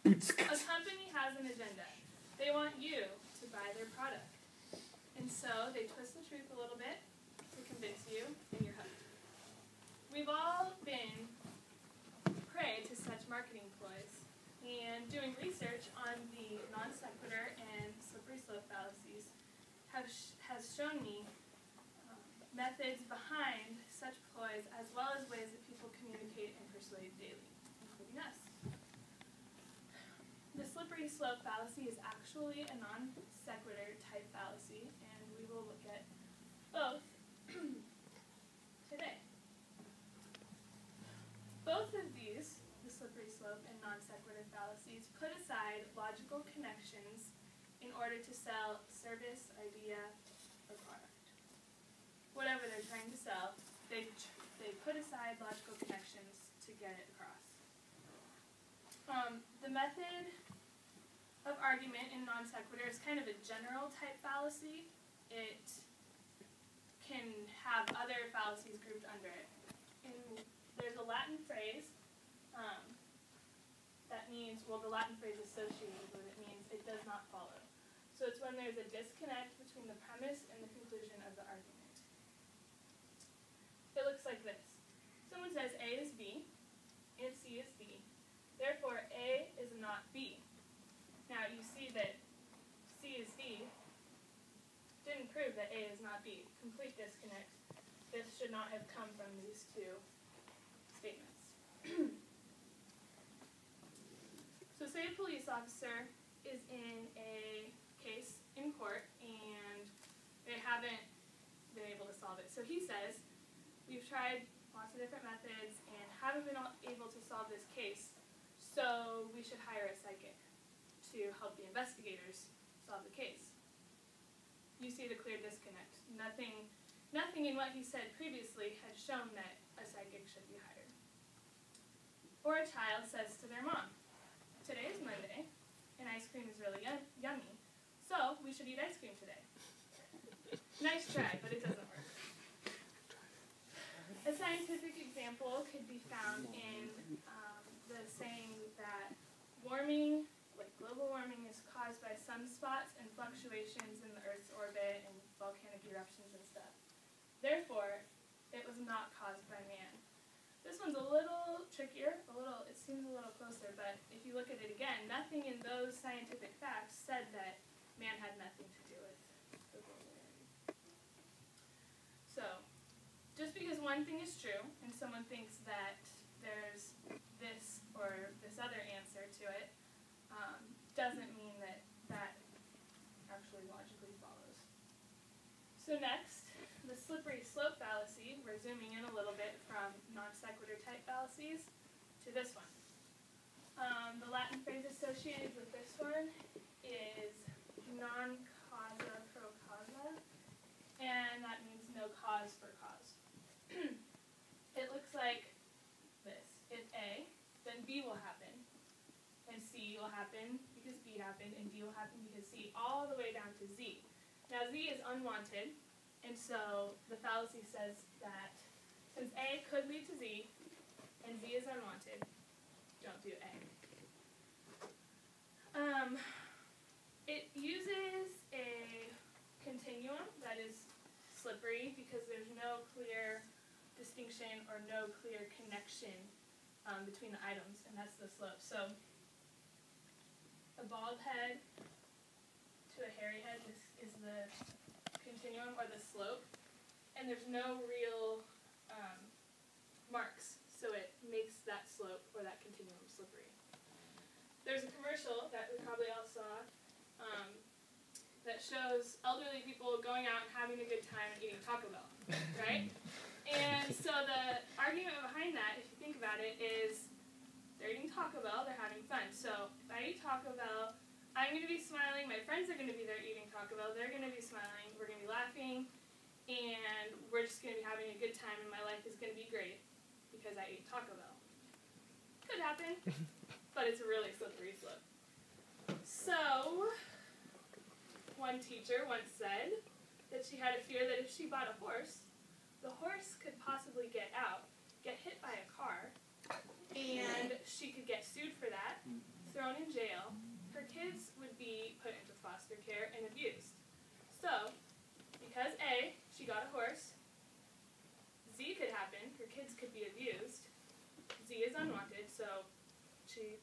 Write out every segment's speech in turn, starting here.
A company has an agenda. They want you to buy their product. And so they twist the truth a little bit to convince you, and you're hooked. We've all been prey to such marketing ploys, and doing research on the non sequitur and slippery slope fallacies has shown me methods behind such ploys, as well as ways that people communicate and persuade daily, including us. The slippery slope fallacy is actually a non sequitur type fallacy, and we will look at both today. Both of these, the slippery slope and non sequitur fallacies, put aside logical connections in order to sell service, idea, or product. Whatever they're trying to sell, they put aside logical connections to get it across. The method of argument in non sequitur is kind of a general type fallacy. It can have other fallacies grouped under it. There's a Latin phrase that means, well, the Latin phrase associated with it means it does not follow. So it's when there's a disconnect between the premise and the conclusion of the argument. It looks like this. Someone says A is B, and C is D. Therefore, A is not B. Now, you see that C is D didn't prove that A is not B. Complete disconnect. This should not have come from these two statements. So say a police officer is in a case in court, and they haven't been able to solve it. So he says, we've tried lots of different methods and haven't been able to solve this case, so we should hire a psychic to help the investigators solve the case. You see the clear disconnect. Nothing in what he said previously had shown that a psychic should be hired. Or a child says to their mom, today is Monday, and ice cream is really yummy, so we should eat ice cream today. Nice try, but it doesn't work. A scientific example could be found in the saying that warming, like global warming, is caused by sunspots and fluctuations in the Earth's orbit and volcanic eruptions and stuff. Therefore, it was not caused by man. This one's a little trickier, it seems a little closer, but if you look at it again, nothing in those scientific facts said that man had nothing to do with the global warming. So, just because one thing is true, and someone thinks that there's this or this other answer to it, doesn't mean that that actually logically follows. So next, the slippery slope fallacy. We're zooming in a little bit from non sequitur type fallacies to this one. The Latin phrase associated with this one is non causa pro causa, and that means no cause for cause. It looks like this. If A, then B will happen, and C will happen because B happened, and D will happen because C, all the way down to Z. Now Z is unwanted, and so the fallacy says that since A could lead to Z, and Z is unwanted, don't do A. It uses a continuum that is slippery because there's no clear distinction or no clear connection between the items, and that's the slope. So a bald head to a hairy head is the continuum or the slope, and there's no real marks, so it makes that slope or that continuum slippery. There's a commercial that we probably all saw that shows elderly people going out and having a good time and eating Taco Bell, right? And so the argument behind that, if you think about it, is they're eating Taco Bell, they're having fun. So if I eat Taco Bell, I'm going to be smiling, my friends are going to be there eating Taco Bell, they're going to be smiling, we're going to be laughing, and we're just going to be having a good time, and my life is going to be great because I ate Taco Bell. Could happen, but it's a really slippery slope. So, one teacher once said that she had a fear that if she bought a horse, the horse could possibly get out, get hit by a car, and she could get sued for that, thrown in jail, got a horse. Z could happen. Her kids could be abused. Z is unwanted, so she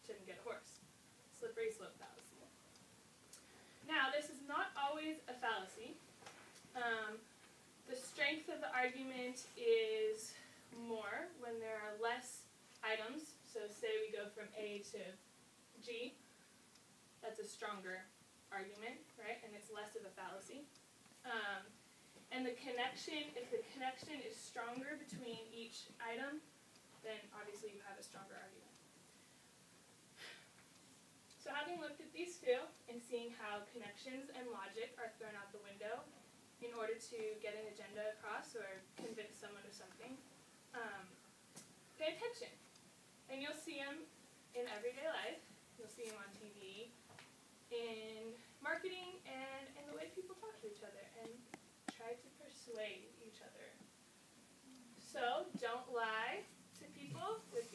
shouldn't get a horse. Slippery slope fallacy. Now, this is not always a fallacy. The strength of the argument is more when there are less items. So say we go from A to G. That's a stronger argument, right? And it's less of a fallacy. And the connection, if the connection is stronger between each item, then obviously you have a stronger argument. So having looked at these two and seeing how connections and logic are thrown out the window in order to get an agenda across or convince someone of something, pay attention. And you'll see them in everyday life. You'll see them on TV, in marketing, and in the way people talk to each other and try to persuade each other. So don't lie to people with